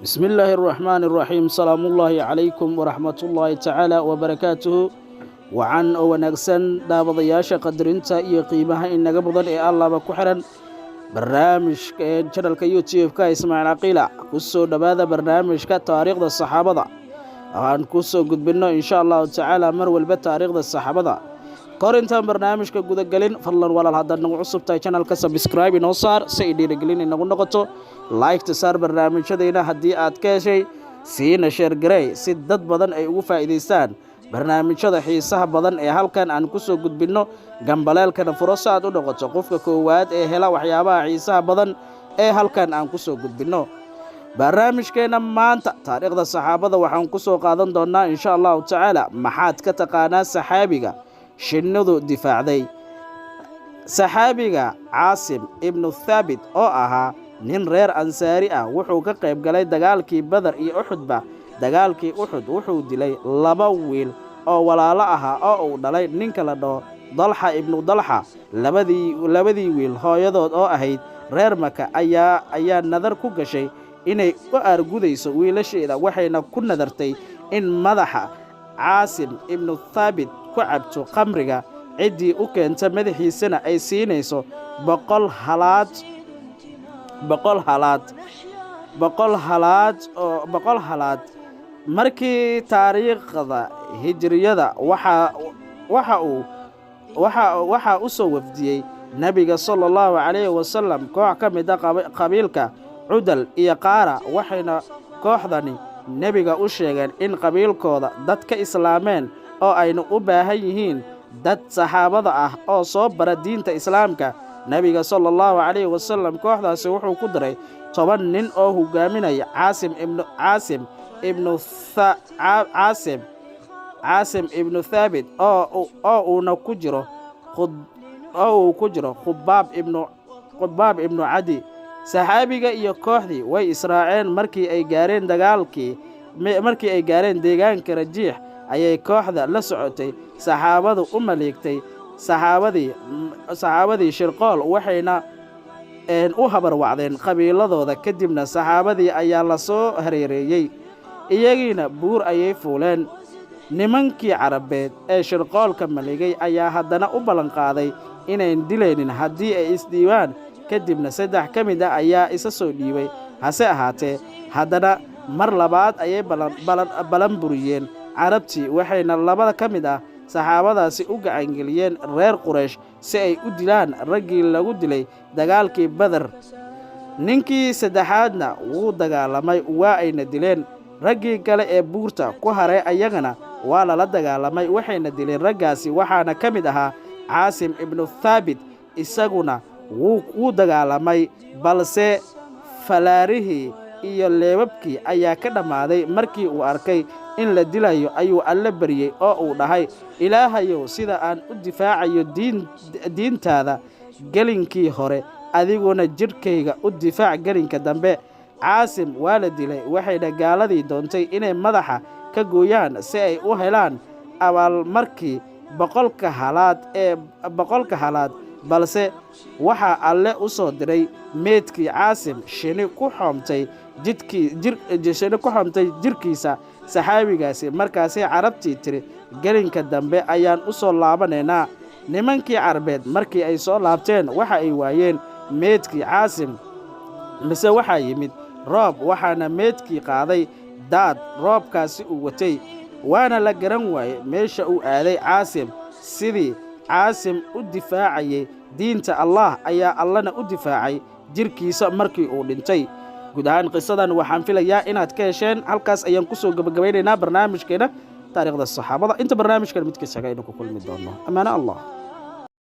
بسم الله الرحمن الرحيم سلام الله عليكم ورحمة الله تعالى وبركاته وعن ونقسن دابضياشا قدرنتا إيا قيمها إن قبضا إيا الله بكحرا برنامج channel يوتيوب كا اسماعيل عقيلة كسو دبادا برنامج كتاريخ دا الصحابة دا وعن كسو قد بنا إن شاء الله تعالى مرول بتاريخ دا الصحابة دا قرنتان برنامج كقودة قلين فالله ولا الهدى نقو عصب تاي channel كسبسكرايب نوصار سيدي رقلين نقو نقطو لايك تسار برنامج شدينا هدي آد كاشي سينا شير جراي سيد داد بدن أي وفا إديسان برنامج شدا حيسها بدن أي هل كان عن كسو قد بنو جنبالال كان فرصة دو نقطو قفك كواد أي هلا وحيابا حيسها بدن أي هل كان عن كسو قد بنو برنامج كينا مانتا تاريخ دا الصحابة دا وحان كسو قادن دونا إن شاء الله تعالى محاد كتقانا صحابيغا شنودو دفاع دي صحابيغا عاصم ابن الثابت أو أها nin reer ansaari ah wuxuu ka qayb galay dagaalkii badar iyo uxudba dagaalkii uxud wuxuu dilay laba wiil oo walaalo ah oo uu dhalay ninka la dhoo dalxa ibn dalxa labadii wiil hooyadood oo ahayd reer maka ayaa nadar ku gashay inay u argudayso wiilasheeda waxayna ku nadartay in madaxa caasim ibn thabit ku cabto qamriga cidii u keenta madaxiisana ay siinayso boqol halaad markii taariikhda hijriyada waxa u soo wafdiyey nabiga sallallahu alayhi wasallam koox ka mid ah qabiilka cudal iyo qaara waxayna kooxdani nabiga u sheegeen in qabiilkooda dad ka islaameen oo ayna u baahan yihiin dad saxaabada ah oo soo bara diinta islaamka nabiga sallallahu alayhi wasallam kooxdaasi wuxuu ku diray 10 nin oo hogaaminaya Caasim ibn Thabit oo uu ku jiro Khubaab ibn Adi saxaabiga iyo kooxdii way israaceen markii ay gaareen deegaanka Rajiix ayay kooxda la socotay saxaabadu u maleegtay saxaabadii shirqool waxayna u habar wacdeen qabiiladooda kadibna saxaabadii ayaa la soo hareereeyay iyagiina buur ayay fuuleen nimankii carabeed ee shirqoolka maligay ayaa haddana u ballan qaaday inayn dilaynin haddii ay isdhiibaan kadibna 3 ka mid ah ayaa isa soo dhiibay hase ahaatee haddana mar labaad ayay balan buriyeen carabtii waxayna labada ka mid ah saxaabadaasi u gacangeliyeen reer Quraysh si ay u dilaan raggii lagu dilay dagaalkii Badar ninkii saddexaadna wuu dagaalamay waa ayna dileen raggii kale ee buurta ku haray ayagana waa la dagaalamay waxayna dileen raggaasi waxaana ka mid ahaa Caasim ibn Thabit isaguna wuu dagaalamay balse falaarihii iyo leebabkii ayaa ka dhamaaday markii uu arkay in la dilayo ayuu alla bariyay oo uu dhahay ilaahayow sida aan u difaacayo diintaada galinkii hore adiguna jirkayga u difaac galinka dambe Caasim waa la dilay waxayna gaaladii doontay inay madaxa ka gooyaan si ay u helaan abaalmarkii boqolka halaad balse waxa alle u soo diray meedkii Caasim shini ku xomtay jirkiisa saxaabigaasi markaasay carabtii tiri galinka dambe ayaan u soo laabanaynaa nimankii carbeed markii ay soo laabteen waxa ay waayeen meedkii Caasim mise waxaa yimid roob waxaana meedkii qaaday daad roobkaasi uu watay waana la garan waayey meesha uu aaday Caasim sidii Caasim u difaacayay diinta Allah ayaa allana u difaacay jirkiisa markii uu dhintay guud ahaan qisadan waxaan filayaa inaad ka hesheen halkaas ayaan ku soo gabagabaynaynaa barnaamijkeena taariikhda saxaabada inta barnaamijkan mid ka saga inuu ku kulmi doono amaana Allah